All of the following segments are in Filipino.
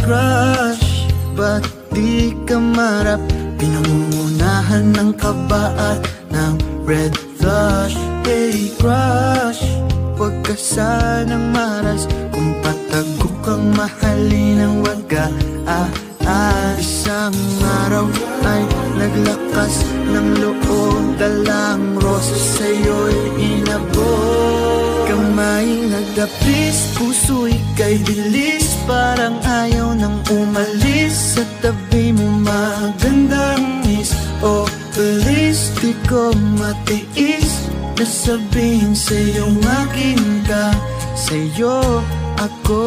crush, ba't di ka marap? Pinangungunahan ng kaba at ng red flush. Hey crush, huwag ka sanang maras. Kung patago kang mahalin ang waga isang araw ay naglakas ng loob, dalang rosas sa'yo'y inabot. Kamay nagdapis, puso ika'y bilis, parang ayaw nang umalis. Sa tabi mo magandang miss, oh please, di ko matiis na sabihin sa'yo makin ka, sa'yo ako.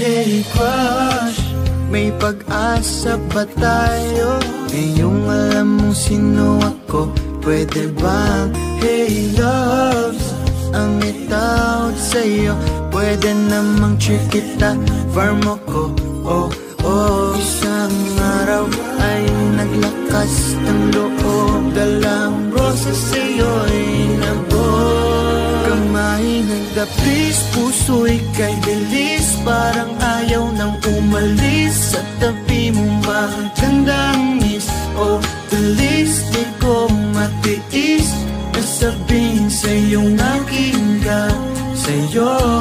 Hey crush, may pag-asa ba tayo? Ngayong alam mo sino ako, pwede bang? Hey loves, ang itawag sa'yo, pwede namang trick kita, farm ako, oh oh. Isang araw ay naglakas ng loob, dalang rosas sa'yo'y nabot. Kamay nagdapis, puso ika'y bilis, parang ayaw nang umalis. Sa tabi mo magandang miss, oh please, di ko matiis na sabihin sa'yong aking ka, sa'yo